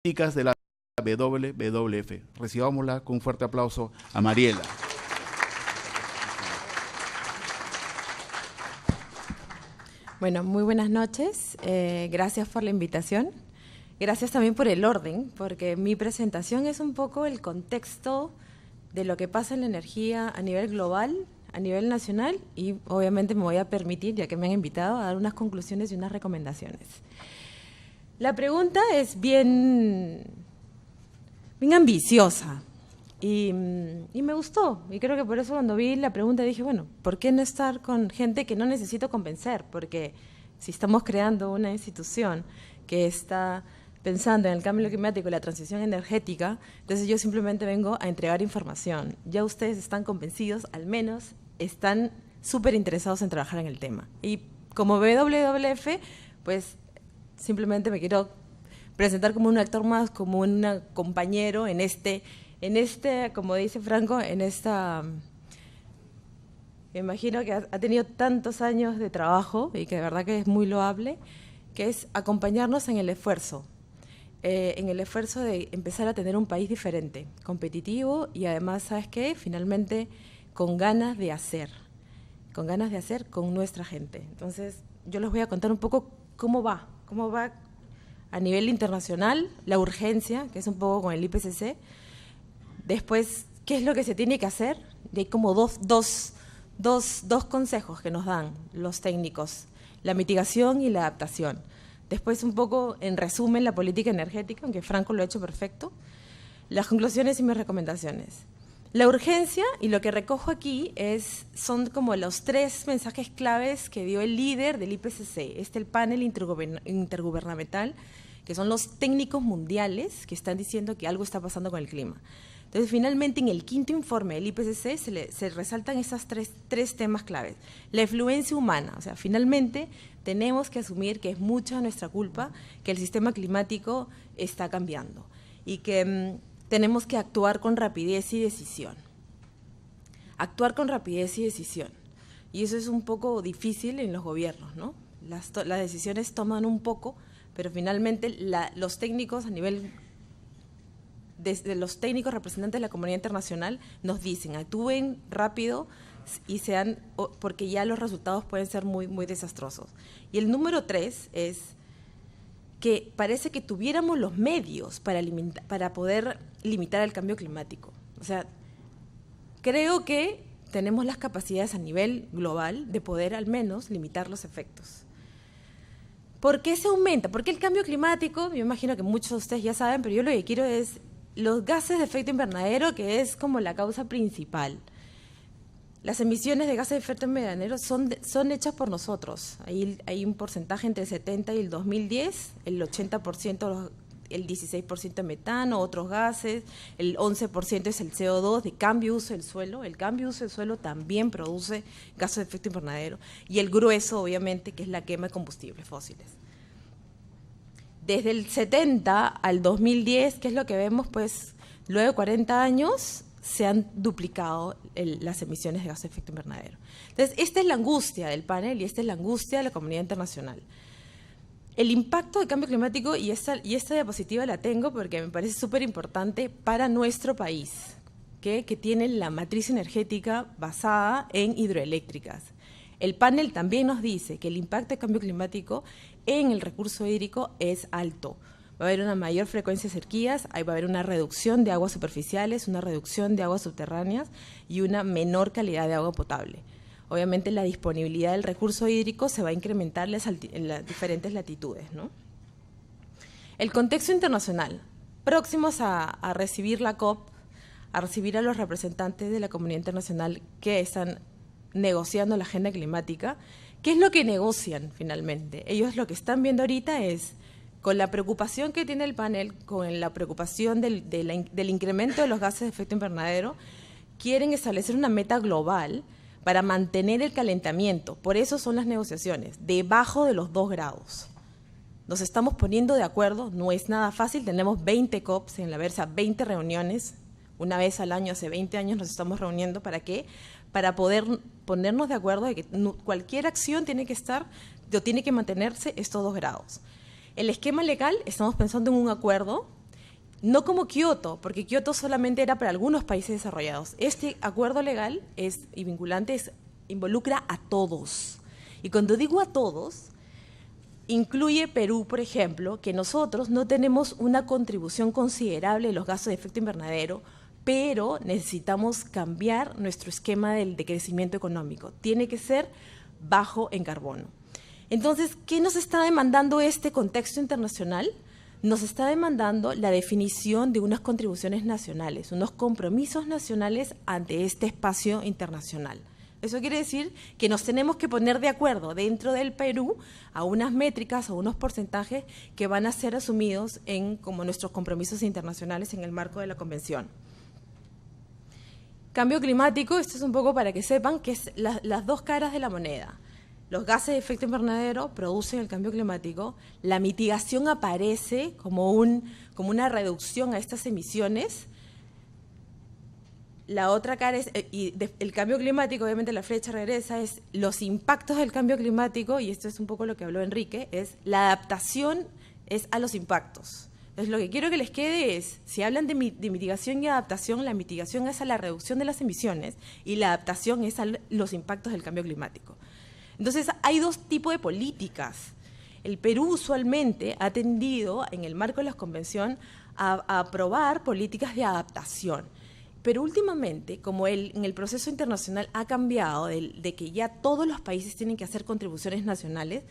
de la WWF. Recibámosla con un fuerte aplauso a Mariela. Bueno, muy buenas noches. Gracias por la invitación. Gracias también por el orden, porque mi presentación es un poco el contexto de lo que pasa en la energía a nivel global, a nivel nacional, y obviamente me voy a permitir, ya que me han invitado, a dar unas conclusiones y unas recomendaciones. La pregunta es bien ambiciosa y me gustó, y creo que por eso cuando vi la pregunta dije, bueno, ¿por qué no estar con gente que no necesito convencer? Porque si estamos creando una institución que está pensando en el cambio climático y la transición energética, entonces yo simplemente vengo a entregar información. Ya ustedes están convencidos, al menos están súper interesados en trabajar en el tema. Y como WWF, pues simplemente me quiero presentar como un actor más, como un compañero en este, como dice Franco, en esta... Me imagino que ha tenido tantos años de trabajo y que de verdad que es muy loable, que es acompañarnos en el esfuerzo de empezar a tener un país diferente, competitivo y además, ¿sabes qué? Finalmente con ganas de hacer con nuestra gente. Entonces, yo les voy a contar un poco cómo va a nivel internacional, la urgencia, que es un poco con el IPCC, después, qué es lo que se tiene que hacer, y hay como dos consejos que nos dan los técnicos, la mitigación y la adaptación. Después, un poco, en resumen, la política energética, aunque Franco lo ha hecho perfecto, las conclusiones y mis recomendaciones. La urgencia, y lo que recojo aquí, son como los 3 mensajes claves que dio el líder del IPCC, el panel intergubernamental, que son los técnicos mundiales que están diciendo que algo está pasando con el clima. Entonces, finalmente, en el 5º informe del IPCC se resaltan esas tres temas claves. La influencia humana, o sea, finalmente tenemos que asumir que es mucha nuestra culpa que el sistema climático está cambiando y que tenemos que actuar con rapidez y decisión. Actuar con rapidez y decisión. Y eso es un poco difícil en los gobiernos, ¿no? Las decisiones toman un poco, pero finalmente los técnicos a nivel... Desde los técnicos representantes de la comunidad internacional nos dicen, actúen rápido y porque ya los resultados pueden ser muy, muy desastrosos. Y el número 3 es que parece que tuviéramos los medios para poder limitar el cambio climático. O sea, creo que tenemos las capacidades a nivel global de poder al menos limitar los efectos. ¿Por qué se aumenta? Porque el cambio climático, yo imagino que muchos de ustedes ya saben, pero yo lo que quiero es los gases de efecto invernadero, que es como la causa principal. Las emisiones de gases de efecto invernadero son hechas por nosotros. Hay un porcentaje entre el 70 y el 2010, el 80%, el 16% de metano, otros gases, el 11% es el CO2 de cambio de uso del suelo. El cambio de uso del suelo también produce gases de efecto invernadero. Y el grueso, obviamente, que es la quema de combustibles fósiles. Desde el 70 al 2010, ¿qué es lo que vemos? Pues luego de 40 años se han duplicado las emisiones de gases de efecto invernadero. Entonces, esta es la angustia del panel y esta es la angustia de la comunidad internacional. El impacto del cambio climático, y esta diapositiva la tengo porque me parece súper importante para nuestro país, que tiene la matriz energética basada en hidroeléctricas. El panel también nos dice que el impacto del cambio climático en el recurso hídrico es alto. Va a haber una mayor frecuencia de sequías, va a haber una reducción de aguas superficiales, una reducción de aguas subterráneas y una menor calidad de agua potable. Obviamente la disponibilidad del recurso hídrico se va a incrementar en las diferentes latitudes, ¿no? El contexto internacional. Próximos a recibir la COP, a recibir a los representantes de la comunidad internacional que están negociando la agenda climática. ¿Qué es lo que negocian finalmente? Ellos lo que están viendo ahorita es, con la preocupación que tiene el panel, con la preocupación del incremento de los gases de efecto invernadero, quieren establecer una meta global para mantener el calentamiento. Por eso son las negociaciones, debajo de los 2 grados. Nos estamos poniendo de acuerdo, no es nada fácil, tenemos 20 COPs en la Versa, 20 reuniones, una vez al año, hace 20 años nos estamos reuniendo, ¿para qué? Para poder ponernos de acuerdo de que cualquier acción tiene que mantenerse estos 2 grados. El esquema legal, estamos pensando en un acuerdo No como Kioto, porque Kioto solamente era para algunos países desarrollados. Este acuerdo legal y vinculante involucra a todos. Y cuando digo a todos, incluye Perú, por ejemplo, que nosotros no tenemos una contribución considerable de los gases de efecto invernadero, pero necesitamos cambiar nuestro esquema de crecimiento económico. Tiene que ser bajo en carbono. Entonces, ¿qué nos está demandando este contexto internacional? Nos está demandando la definición de unas contribuciones nacionales, unos compromisos nacionales ante este espacio internacional. Eso quiere decir que nos tenemos que poner de acuerdo dentro del Perú a unas métricas, a unos porcentajes que van a ser asumidos como nuestros compromisos internacionales en el marco de la Convención. Cambio climático, esto es un poco para que sepan que es las dos caras de la moneda. Los gases de efecto invernadero producen el cambio climático, la mitigación aparece como una reducción a estas emisiones. La otra cara es, el cambio climático, obviamente la flecha regresa, es los impactos del cambio climático, y esto es un poco lo que habló Enrique, es la adaptación es a los impactos. Entonces, lo que quiero que les quede es, si hablan de mitigación y adaptación, la mitigación es a la reducción de las emisiones y la adaptación es a los impactos del cambio climático. Entonces, hay dos tipos de políticas. El Perú usualmente ha tendido, en el marco de la Convención, a aprobar políticas de adaptación. Pero últimamente, como en el proceso internacional ha cambiado de que ya todos los países tienen que hacer contribuciones nacionales,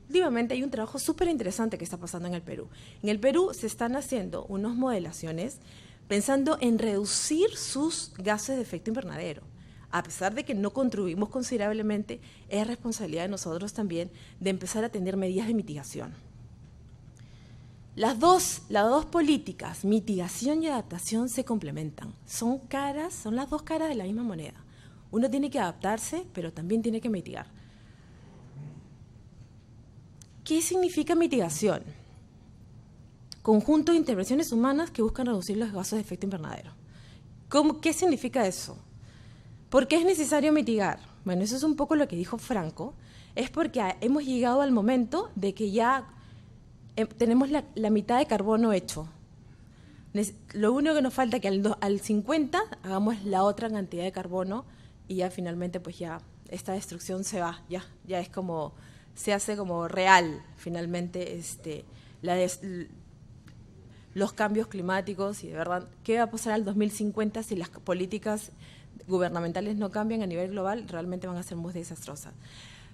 últimamente hay un trabajo súper interesante que está pasando en el Perú. En el Perú se están haciendo unas modelaciones pensando en reducir sus gases de efecto invernadero. A pesar de que no contribuimos considerablemente, es responsabilidad de nosotros también de empezar a tener medidas de mitigación. Las dos políticas, mitigación y adaptación, se complementan. Son las dos caras de la misma moneda. Uno tiene que adaptarse, pero también tiene que mitigar. ¿Qué significa mitigación? Conjunto de intervenciones humanas que buscan reducir los gases de efecto invernadero. ¿Qué significa eso? ¿Por qué es necesario mitigar? Bueno, eso es un poco lo que dijo Franco. Es porque hemos llegado al momento de que ya tenemos la mitad de carbono hecho. Lo único que nos falta es que al 50 hagamos la otra cantidad de carbono y ya finalmente pues ya esta destrucción se va, ya es como, se hace como real finalmente los cambios climáticos y de verdad, ¿qué va a pasar al 2050 si las políticas gubernamentales no cambian a nivel global? Realmente van a ser muy desastrosas.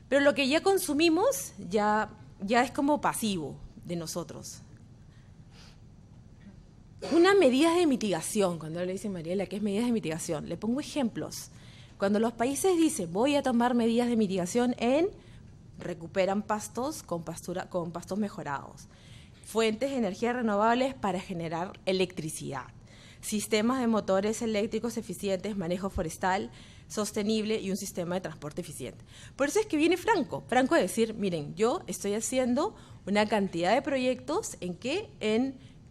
Pero lo que ya consumimos ya es como pasivo de nosotros. Unas medidas de mitigación, cuando le dicen Mariela, ¿qué es medidas de mitigación? Le pongo ejemplos. Cuando los países dicen, voy a tomar medidas de mitigación recuperan pastos con pastos mejorados, fuentes de energía renovables para generar electricidad, sistemas de motores eléctricos eficientes, manejo forestal sostenible y un sistema de transporte eficiente. Por eso es que viene Franco a decir, miren, yo estoy haciendo una cantidad de proyectos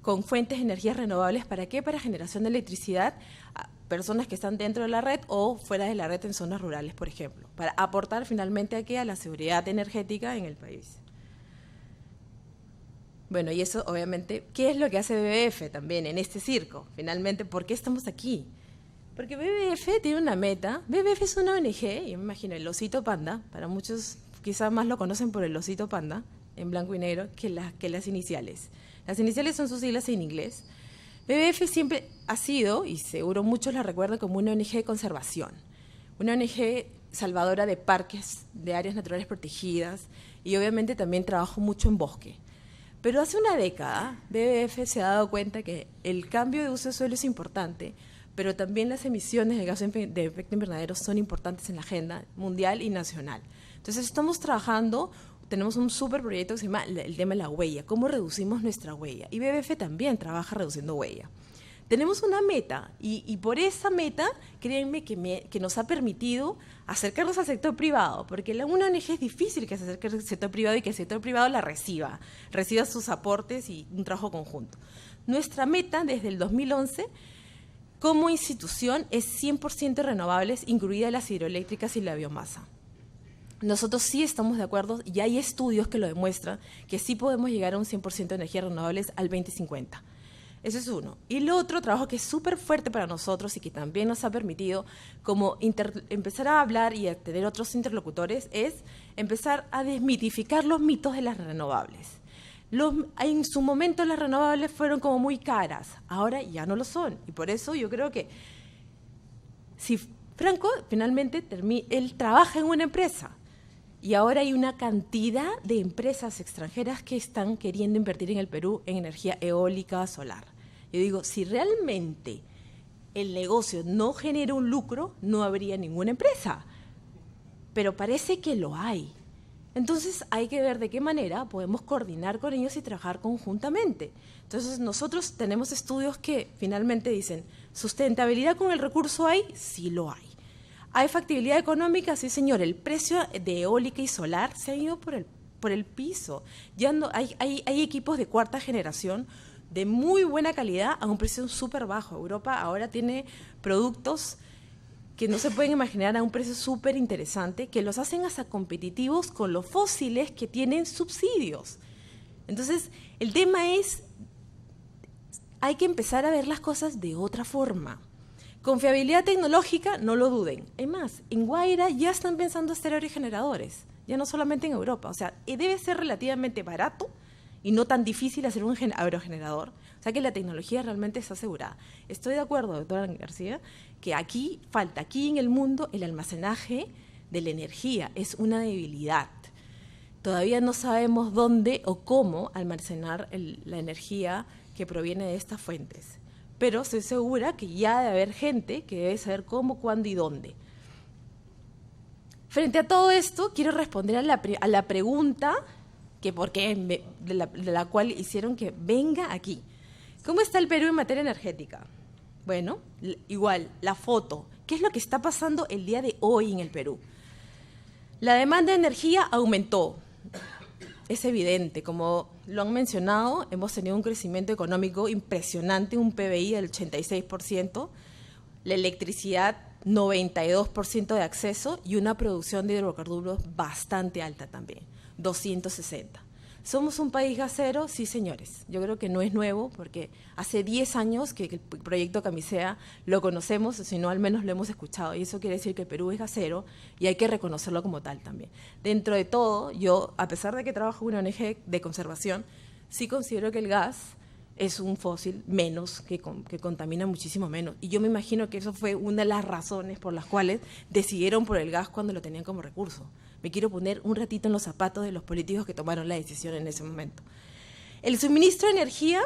con fuentes de energías renovables, ¿para qué? Para generación de electricidad a personas que están dentro de la red o fuera de la red en zonas rurales, por ejemplo, para aportar finalmente a la seguridad energética en el país. Bueno, y eso obviamente, ¿qué es lo que hace BBF también en este circo? Finalmente, ¿por qué estamos aquí? Porque BBF tiene una meta. BBF es una ONG, y me imagino el osito panda, para muchos quizás más lo conocen por el osito panda, en blanco y negro, que las iniciales. Las iniciales son sus siglas en inglés. BBF siempre ha sido, y seguro muchos la recuerdan, como una ONG de conservación, una ONG salvadora de parques, de áreas naturales protegidas, y obviamente también trabajo mucho en bosque. Pero hace una década, BBF se ha dado cuenta que el cambio de uso de suelo es importante, pero también las emisiones de gases de efecto invernadero son importantes en la agenda mundial y nacional. Entonces estamos trabajando, tenemos un súper proyecto que se llama el tema de la huella, cómo reducimos nuestra huella, y BBF también trabaja reduciendo huella. Tenemos una meta, y por esa meta, créanme que nos ha permitido acercarnos al sector privado, porque una ONG es difícil que se acerque al sector privado y que el sector privado la reciba sus aportes y un trabajo conjunto. Nuestra meta desde el 2011, como institución, es 100% renovables, incluidas las hidroeléctricas y la biomasa. Nosotros sí estamos de acuerdo, y hay estudios que lo demuestran, que sí podemos llegar a un 100% de energías renovables al 2050. Eso es uno. Y lo otro trabajo que es súper fuerte para nosotros y que también nos ha permitido como empezar a hablar y a tener otros interlocutores es empezar a desmitificar los mitos de las renovables. En su momento las renovables fueron como muy caras, ahora ya no lo son. Y por eso yo creo que si Franco finalmente él trabaja en una empresa y ahora hay una cantidad de empresas extranjeras que están queriendo invertir en el Perú en energía eólica, solar. Yo digo, si realmente el negocio no genera un lucro, no habría ninguna empresa. Pero parece que lo hay. Entonces hay que ver de qué manera podemos coordinar con ellos y trabajar conjuntamente. Entonces nosotros tenemos estudios que finalmente dicen, ¿sustentabilidad con el recurso hay? Sí lo hay. ¿Hay factibilidad económica? Sí, señor. El precio de eólica y solar se ha ido por el piso. Ya no, hay equipos de cuarta generación de muy buena calidad a un precio súper bajo. Europa ahora tiene productos que no se pueden imaginar a un precio súper interesante, que los hacen hasta competitivos con los fósiles que tienen subsidios. Entonces, el tema es, hay que empezar a ver las cosas de otra forma. Confiabilidad tecnológica, no lo duden. Es más, en Guaira ya están pensando hacer aerogeneradores, ya no solamente en Europa. O sea, debe ser relativamente barato y no tan difícil hacer un aerogenerador. O sea que la tecnología realmente está asegurada. Estoy de acuerdo, doctora García, que aquí en el mundo, el almacenaje de la energía es una debilidad. Todavía no sabemos dónde o cómo almacenar la energía que proviene de estas fuentes. Pero estoy segura que ya debe haber gente que debe saber cómo, cuándo y dónde. Frente a todo esto, quiero responder a la pregunta de la cual hicieron que venga aquí. ¿Cómo está el Perú en materia energética? Bueno, igual, la foto. ¿Qué es lo que está pasando el día de hoy en el Perú? La demanda de energía aumentó. Es evidente, como lo han mencionado, hemos tenido un crecimiento económico impresionante, un PBI del 86%, la electricidad 92% de acceso y una producción de hidrocarburos bastante alta también, 260. ¿Somos un país gasero? Sí, señores. Yo creo que no es nuevo porque hace 10 años que el proyecto Camisea lo conocemos, o si no, al menos lo hemos escuchado. Y eso quiere decir que el Perú es gasero y hay que reconocerlo como tal también. Dentro de todo, yo, a pesar de que trabajo en una ONG de conservación, sí considero que el gas es un fósil menos, que contamina muchísimo menos. Y yo me imagino que eso fue una de las razones por las cuales decidieron por el gas cuando lo tenían como recurso. Me quiero poner un ratito en los zapatos de los políticos que tomaron la decisión en ese momento. El suministro de energía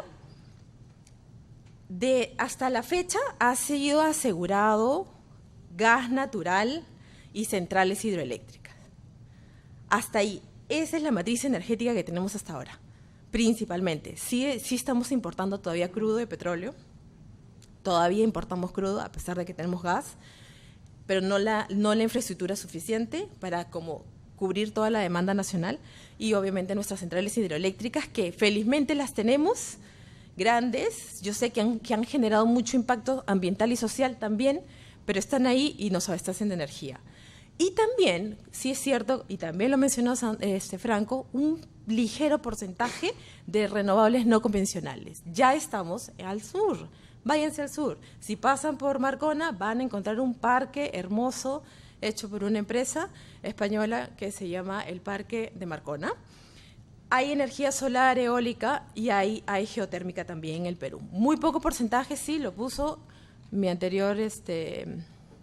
hasta la fecha ha sido asegurado gas natural y centrales hidroeléctricas. Hasta ahí. Esa es la matriz energética que tenemos hasta ahora, principalmente. Sí estamos importando todavía crudo de petróleo, todavía importamos crudo a pesar de que tenemos gas, pero no la infraestructura suficiente para como cubrir toda la demanda nacional y obviamente nuestras centrales hidroeléctricas que felizmente las tenemos, grandes, yo sé que han generado mucho impacto ambiental y social también, pero están ahí y nos abastecen de energía. Y también, sí es cierto, y también lo mencionó Franco, un ligero porcentaje de renovables no convencionales. Ya estamos al sur. Váyanse al sur. Si pasan por Marcona, van a encontrar un parque hermoso hecho por una empresa española que se llama el Parque de Marcona. Hay energía solar, eólica y hay geotérmica también en el Perú. Muy poco porcentaje, sí, lo puso mi anterior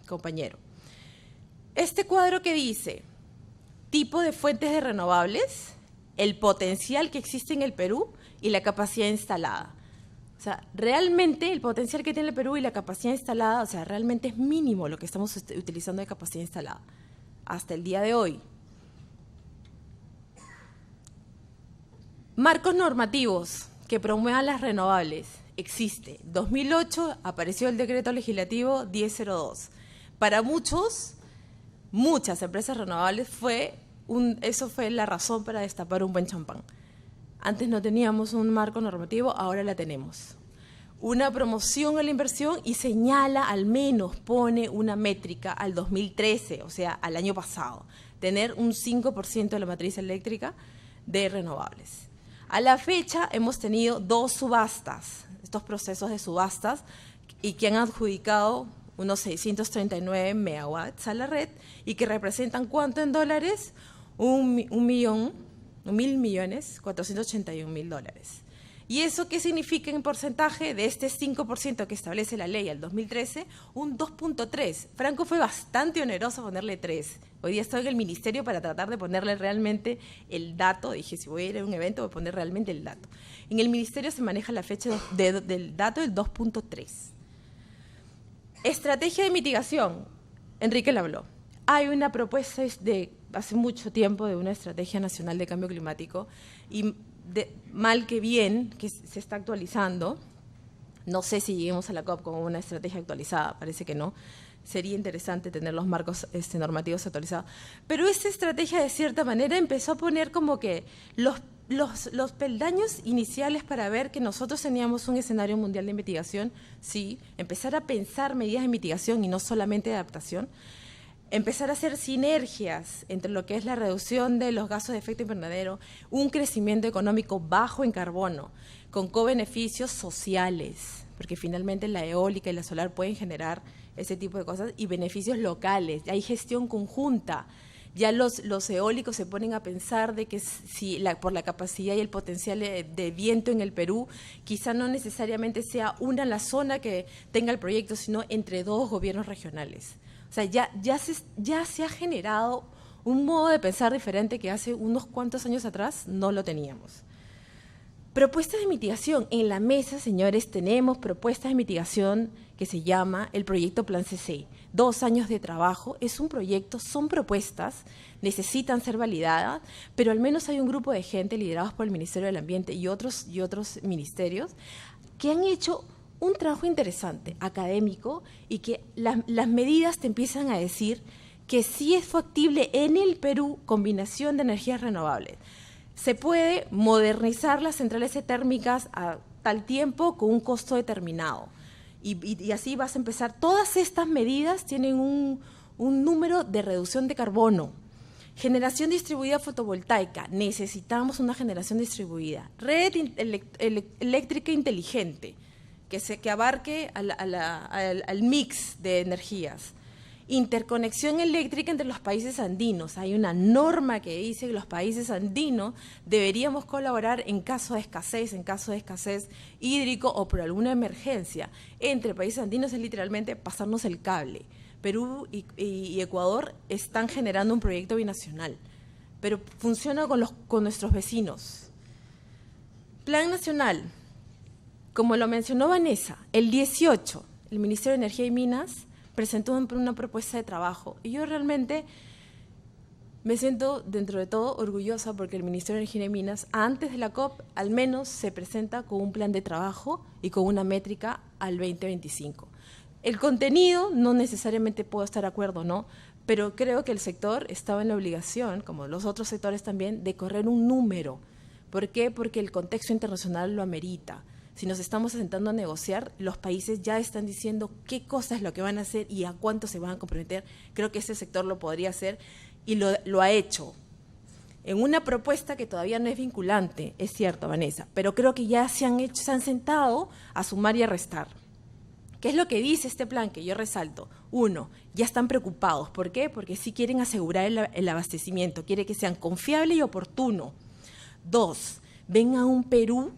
compañero. Este cuadro que dice tipo de fuentes de renovables, el potencial que existe en el Perú y la capacidad instalada. O sea, realmente el potencial que tiene el Perú y la capacidad instalada, o sea, realmente es mínimo lo que estamos utilizando de capacidad instalada hasta el día de hoy. Marcos normativos que promuevan las renovables. Existe. 2008 apareció el decreto legislativo 1002. Para muchas empresas renovables eso fue la razón para destapar un buen champán. Antes no teníamos un marco normativo, ahora la tenemos. Una promoción a la inversión y señala, al menos pone una métrica al 2013, o sea, al año pasado, tener un 5% de la matriz eléctrica de renovables. A la fecha hemos tenido 2 subastas. estos procesos de subastas y que han adjudicado unos 639 megawatts a la red y que representan ¿cuánto en dólares? 1.481.000 dólares. ¿Y eso qué significa en porcentaje? De este 5% que establece la ley al 2013, un 2.3. Franco fue bastante oneroso ponerle 3. Hoy día estoy en el ministerio para tratar de ponerle realmente el dato. Dije, si voy a ir a un evento, voy a poner realmente el dato. En el ministerio se maneja la fecha del dato del 2.3. Estrategia de mitigación. Enrique la habló. Hay una propuesta de hace mucho tiempo de una estrategia nacional de cambio climático y mal que bien, que se está actualizando. No sé si lleguemos a la COP con una estrategia actualizada, parece que no. Sería interesante tener los marcos normativos actualizados. Pero esta estrategia, de cierta manera, empezó a poner como que los peldaños iniciales para ver que nosotros teníamos un escenario mundial de mitigación, sí, empezar a pensar medidas de mitigación y no solamente de adaptación, empezar a hacer sinergias entre lo que es la reducción de los gases de efecto invernadero, un crecimiento económico bajo en carbono, con co-beneficios sociales, porque finalmente la eólica y la solar pueden generar ese tipo de cosas, y beneficios locales, hay gestión conjunta. Ya los eólicos se ponen a pensar de que por la capacidad y el potencial de viento en el Perú, quizá no necesariamente sea una la zona que tenga el proyecto, sino entre dos gobiernos regionales. O sea, ya se ha generado un modo de pensar diferente que hace unos cuantos años atrás no lo teníamos. Propuestas de mitigación. En la mesa, señores, tenemos propuestas de mitigación que se llama el proyecto Plan CC. 2 años de trabajo, es un proyecto, son propuestas, necesitan ser validadas, pero al menos hay un grupo de gente liderados por el Ministerio del Ambiente y otros ministerios que han hecho un trabajo interesante, académico, y que las medidas te empiezan a decir que sí es factible en el Perú combinación de energías renovables. Se puede modernizar las centrales térmicas a tal tiempo con un costo determinado. Y así vas a empezar. Todas estas medidas tienen un número de reducción de carbono. Generación distribuida fotovoltaica. Necesitamos una generación distribuida. Red eléctrica inteligente, que abarque al mix de energías. Interconexión eléctrica entre los países andinos. Hay una norma que dice que los países andinos deberíamos colaborar en caso de escasez hídrico o por alguna emergencia. Entre países andinos es literalmente pasarnos el cable. Perú y Ecuador están generando un proyecto binacional, pero funciona con nuestros vecinos. Plan nacional. Como lo mencionó Vanessa, el 18, el Ministerio de Energía y Minas presentó una propuesta de trabajo y yo realmente me siento dentro de todo orgullosa porque el Ministerio de Energía y Minas antes de la COP al menos se presenta con un plan de trabajo y con una métrica al 2025. El contenido no necesariamente puedo estar de acuerdo, ¿no? Pero creo que el sector estaba en la obligación, como los otros sectores también, de correr un número. ¿Por qué? Porque el contexto internacional lo amerita. Si nos estamos sentando a negociar, los países ya están diciendo qué cosa es lo que van a hacer y a cuánto se van a comprometer. Creo que ese sector lo podría hacer y lo ha hecho. En una propuesta que todavía no es vinculante, es cierto, Vanessa, pero creo que ya se han sentado a sumar y a restar. ¿Qué es lo que dice este plan que yo resalto? 1, ya están preocupados. ¿Por qué? Porque sí quieren asegurar el abastecimiento, quiere que sean confiable y oportuno. 2, ven a un Perú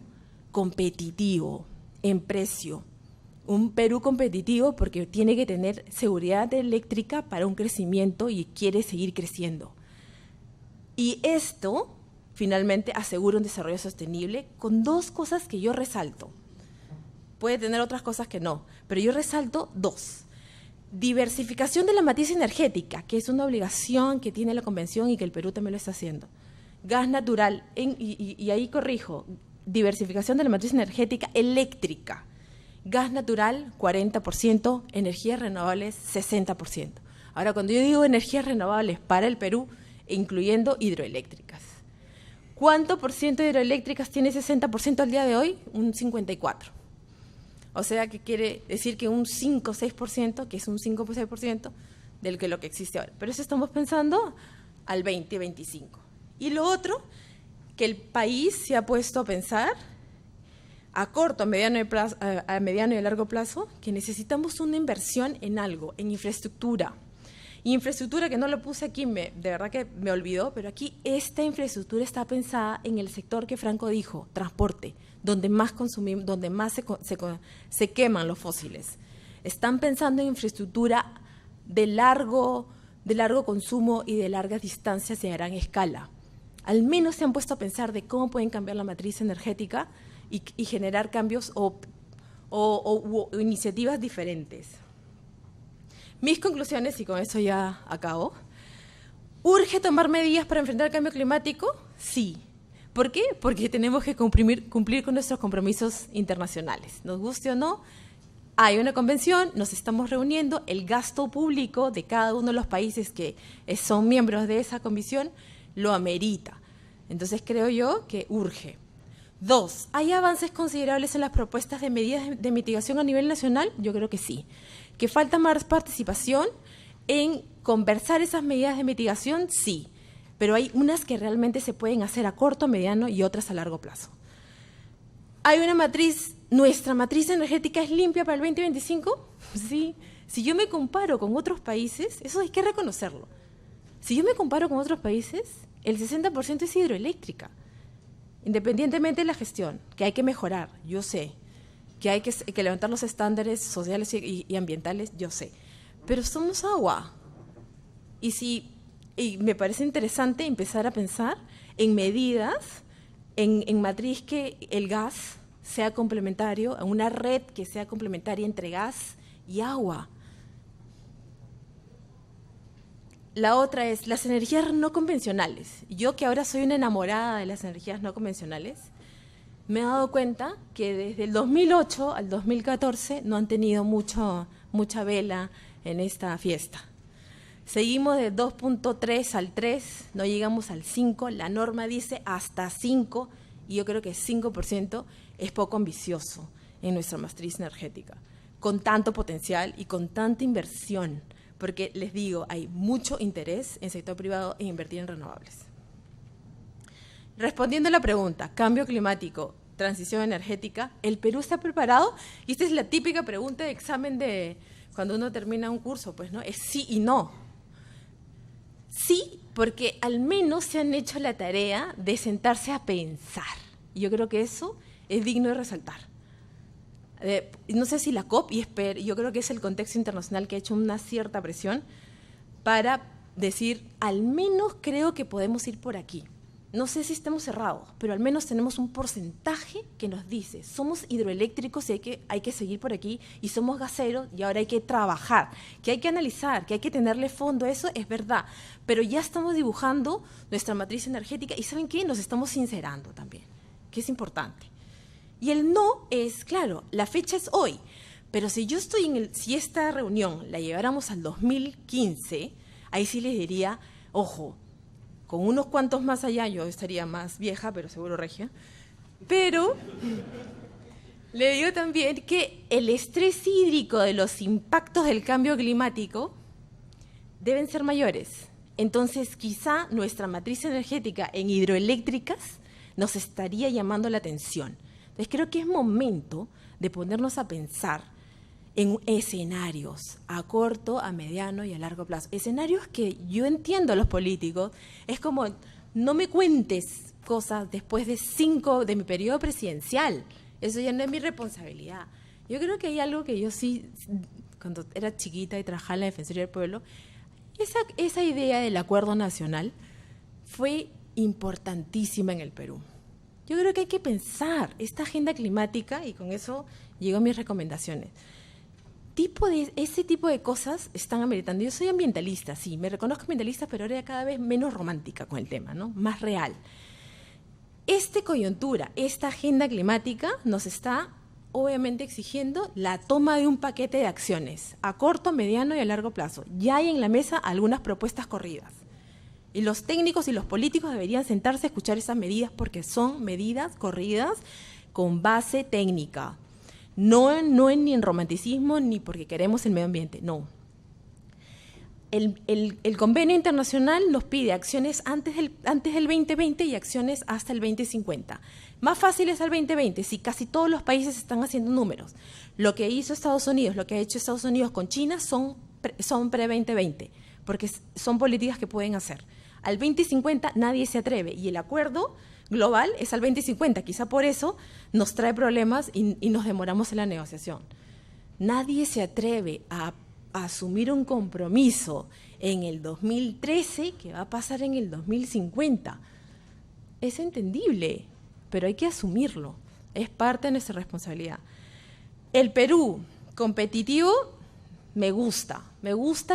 competitivo en precio. Un Perú competitivo porque tiene que tener seguridad eléctrica para un crecimiento y quiere seguir creciendo. Y esto, finalmente, asegura un desarrollo sostenible con 2 cosas que yo resalto. Puede tener otras cosas que no, pero yo resalto 2. Diversificación de la matriz energética, que es una obligación que tiene la Convención y que el Perú también lo está haciendo. Gas natural, y ahí corrijo, diversificación de la matriz energética eléctrica. Gas natural, 40%, energías renovables, 60%. Ahora, cuando yo digo energías renovables para el Perú, incluyendo hidroeléctricas. ¿Cuánto por ciento de hidroeléctricas tiene 60% al día de hoy? Un 54%. O sea, que quiere decir que un 5 o 6%, que es un 5 o 6% de lo que existe ahora. Pero eso estamos pensando al 2025. Y lo otro, que el país se ha puesto a pensar a corto, a mediano y a largo plazo, que necesitamos una inversión en algo, en infraestructura. Infraestructura que no lo puse aquí, de verdad que me olvidó, pero aquí esta infraestructura está pensada en el sector que Franco dijo, transporte, donde más consumimos, donde más se queman los fósiles. Están pensando en infraestructura de largo consumo y de largas distancias y a gran escala. Al menos se han puesto a pensar de cómo pueden cambiar la matriz energética y generar cambios o iniciativas diferentes. Mis conclusiones, y con eso ya acabo. ¿Urge tomar medidas para enfrentar el cambio climático? Sí. ¿Por qué? Porque tenemos que cumplir con nuestros compromisos internacionales. Nos guste o no, hay una convención, nos estamos reuniendo, el gasto público de cada uno de los países que son miembros de esa convención lo amerita. Entonces creo yo que urge. 2, ¿hay avances considerables en las propuestas de medidas de mitigación a nivel nacional? Yo creo que sí. ¿Que falta más participación en conversar esas medidas de mitigación? Sí, pero hay unas que realmente se pueden hacer a corto, mediano y otras a largo plazo. ¿Hay una matriz, nuestra matriz energética es limpia para el 2025? Sí. Si yo me comparo con otros países, eso hay que reconocerlo. Si yo me comparo con otros países, el 60% es hidroeléctrica, independientemente de la gestión, que hay que mejorar, yo sé. Que hay que levantar los estándares sociales y ambientales, yo sé. Pero somos agua. Y me parece interesante empezar a pensar en medidas, en matriz que el gas sea complementario, en una red que sea complementaria entre gas y agua. La otra es las energías no convencionales. Yo que ahora soy una enamorada de las energías no convencionales, me he dado cuenta que desde el 2008 al 2014 no han tenido mucha vela en esta fiesta. Seguimos de 2.3 al 3, no llegamos al 5, la norma dice hasta 5, y yo creo que 5% es poco ambicioso en nuestra matriz energética, con tanto potencial y con tanta inversión, porque les digo, hay mucho interés en el sector privado en invertir en renovables. Respondiendo a la pregunta, cambio climático, transición energética, ¿el Perú está preparado? Y esta es la típica pregunta de examen de cuando uno termina un curso, pues, ¿no? Es sí y no. Sí, porque al menos se han hecho la tarea de sentarse a pensar. Y yo creo que eso es digno de resaltar. No sé si la COP, yo creo que es el contexto internacional que ha hecho una cierta presión para decir, al menos creo que podemos ir por aquí. No sé si estamos cerrados, pero al menos tenemos un porcentaje que nos dice, somos hidroeléctricos y hay que seguir por aquí, y somos gaseros y ahora hay que trabajar, que hay que analizar, que hay que tenerle fondo a eso, es verdad, pero ya estamos dibujando nuestra matriz energética y ¿saben qué? Nos estamos sincerando también, que es importante. Y el no es, claro, la fecha es hoy, pero si yo estoy si esta reunión la lleváramos al 2015, ahí sí les diría, ojo, con unos cuantos más allá, yo estaría más vieja, pero seguro regia. Pero le digo también que el estrés hídrico de los impactos del cambio climático deben ser mayores. Entonces, quizá nuestra matriz energética en hidroeléctricas nos estaría llamando la atención. Entonces, creo que es momento de ponernos a pensar en escenarios a corto, a mediano y a largo plazo. Escenarios que yo entiendo a los políticos, es como, no me cuentes cosas después de mi periodo presidencial, eso ya no es mi responsabilidad. Yo creo que hay algo que yo sí, cuando era chiquita y trabajaba en la Defensoría del Pueblo, esa idea del acuerdo nacional fue importantísima en el Perú. Yo creo que hay que pensar esta agenda climática, y con eso llego a mis recomendaciones. Ese tipo de cosas están ameritando. Yo soy ambientalista, sí, me reconozco ambientalista, pero ahora cada vez menos romántica con el tema, ¿no? Más real. Esta coyuntura, esta agenda climática nos está obviamente exigiendo la toma de un paquete de acciones a corto, mediano y a largo plazo. Ya hay en la mesa algunas propuestas corridas. Y los técnicos y los políticos deberían sentarse a escuchar esas medidas porque son medidas corridas con base técnica. No ni en romanticismo ni porque queremos el medio ambiente, no. el convenio internacional nos pide acciones antes del 2020 y acciones hasta el 2050. Más fácil es el 2020 si casi todos los países están haciendo números. Lo que hizo Estados Unidos, lo que ha hecho Estados Unidos con China son pre-2020, porque son políticas que pueden hacer. Al 2050 nadie se atreve y el acuerdo global es al 2050. Quizá por eso nos trae problemas y nos demoramos en la negociación. Nadie se atreve a asumir un compromiso en el 2013 que va a pasar en el 2050. Es entendible, pero hay que asumirlo. Es parte de nuestra responsabilidad. El Perú competitivo me gusta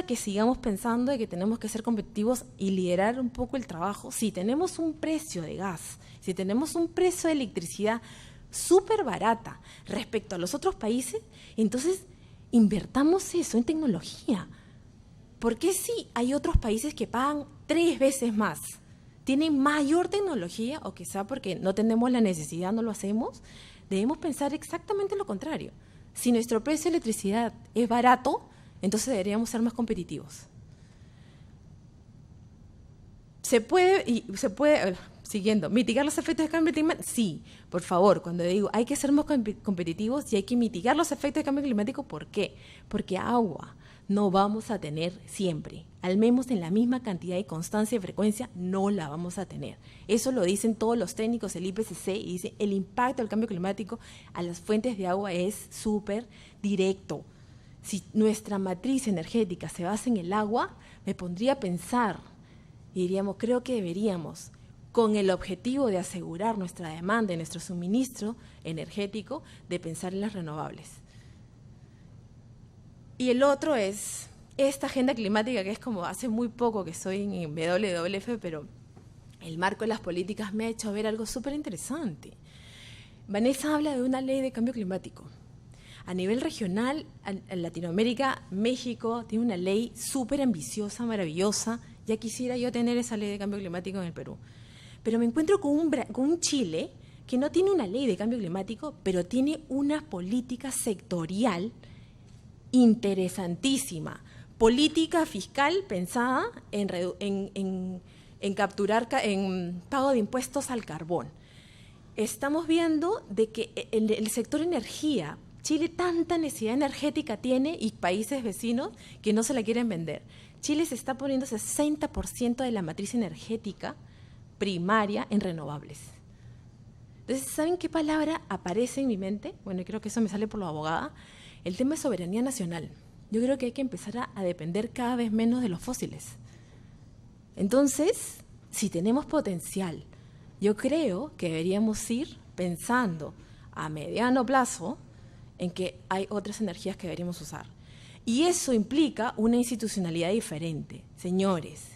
que sigamos pensando de que tenemos que ser competitivos y liderar un poco el trabajo. Si tenemos un precio de gas, si tenemos un precio de electricidad súper barata respecto a los otros países, entonces invertamos eso en tecnología. ¿Por qué si hay otros países que pagan 3 veces más? Tienen mayor tecnología, o quizá porque no tenemos la necesidad, no lo hacemos. Debemos pensar exactamente lo contrario. Si nuestro precio de electricidad es barato, entonces deberíamos ser más competitivos. Siguiendo, mitigar los efectos de cambio climático. Sí, por favor, cuando digo hay que ser más competitivos y hay que mitigar los efectos de cambio climático, ¿por qué? Porque agua no vamos a tener siempre, al menos en la misma cantidad y constancia y frecuencia no la vamos a tener. Eso lo dicen todos los técnicos del IPCC y dicen el impacto del cambio climático a las fuentes de agua es súper directo. Si nuestra matriz energética se basa en el agua, me pondría a pensar y diríamos, creo que deberíamos, con el objetivo de asegurar nuestra demanda y nuestro suministro energético, de pensar en las renovables. Y el otro es esta agenda climática, que es como hace muy poco que estoy en WWF, pero el marco de las políticas me ha hecho ver algo súper interesante. Vanessa habla de una ley de cambio climático. A nivel regional, en Latinoamérica, México tiene una ley súper ambiciosa, maravillosa. Ya quisiera yo tener esa ley de cambio climático en el Perú. Pero me encuentro con un Chile que no tiene una ley de cambio climático, pero tiene una política sectorial interesantísima. Política fiscal pensada en pago de impuestos al carbón. Estamos viendo de que el sector energía, Chile tanta necesidad energética tiene y países vecinos que no se la quieren vender. Chile se está poniendo 60% de la matriz energética primaria en renovables. Entonces, ¿saben qué palabra aparece en mi mente? Bueno, creo que eso me sale por la abogada. El tema de soberanía nacional. Yo creo que hay que empezar a depender cada vez menos de los fósiles. Entonces, si tenemos potencial, yo creo que deberíamos ir pensando a mediano plazo en que hay otras energías que deberíamos usar. Y eso implica una institucionalidad diferente. Señores,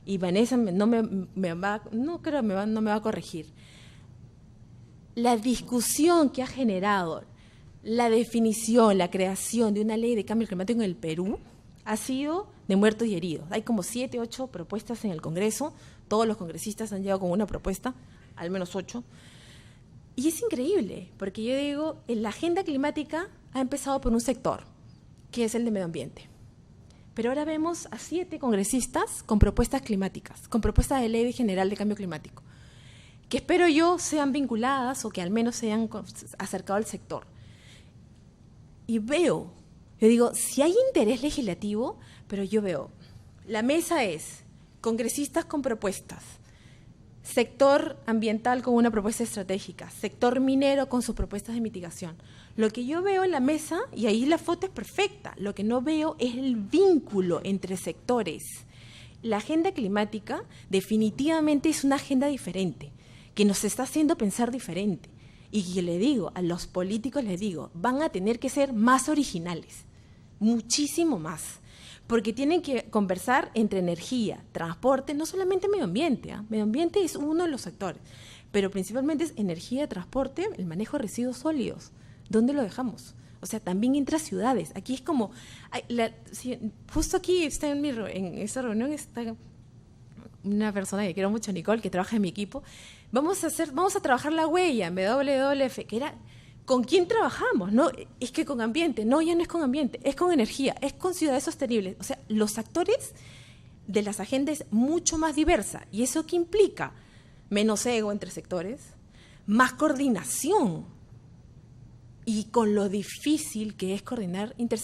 y Vanessa no me va a corregir. La discusión que ha generado la definición, la creación de una ley de cambio climático en el Perú ha sido de muertos y heridos. Hay como 7, 8 propuestas en el Congreso. Todos los congresistas han llegado con una propuesta, al menos 8. Y es increíble, porque yo digo, la agenda climática ha empezado por un sector, que es el de medio ambiente. Pero ahora vemos a 7 congresistas con propuestas climáticas, con propuestas de ley general de cambio climático, que espero yo sean vinculadas o que al menos se hayan acercado al sector. Y yo digo, si hay interés legislativo, pero yo veo, la mesa es congresistas con propuestas, sector ambiental con una propuesta estratégica, sector minero con sus propuestas de mitigación. Lo que yo veo en la mesa, y ahí la foto es perfecta, lo que no veo es el vínculo entre sectores. La agenda climática definitivamente es una agenda diferente, que nos está haciendo pensar diferente. Y que le digo, a los políticos les digo, van a tener que ser más originales, muchísimo más. Porque tienen que conversar entre energía, transporte, no solamente medio ambiente. Medio ambiente es uno de los sectores, pero principalmente es energía, transporte, el manejo de residuos sólidos. ¿Dónde lo dejamos? O sea, también entre ciudades. Aquí es como, justo aquí está en esta reunión está una persona que quiero mucho, Nicole, que trabaja en mi equipo. Vamos a trabajar la huella en WWF, que era ¿con quién trabajamos? No, es que con ambiente, no, ya no es con ambiente, es con energía, es con ciudades sostenibles. O sea, los actores de las agendas es mucho más diversa. ¿Y eso qué implica? Menos ego entre sectores, más coordinación. Y con lo difícil que es coordinar intersectores.